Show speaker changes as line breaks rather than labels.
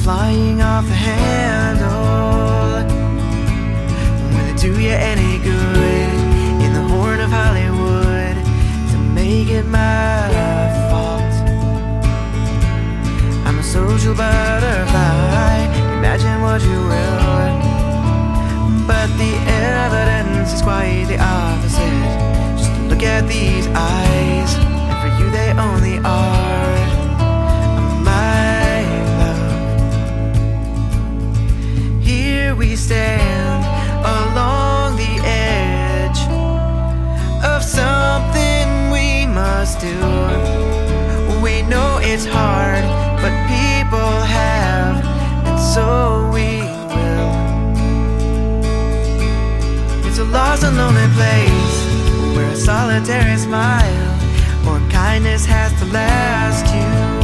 flying off the handle. Will it do you any good in the horn of Hollywood to make it my fault? I'm a social butterfly, imagine what you will, but the evidence is quite the opposite. Just look at these eyes, and for you they only are my love. Here we stand along the edge of something we must do. We know it's hard, but people have, and so we will. It's a lost and lonely place where a solitary smile or kindness has to last you.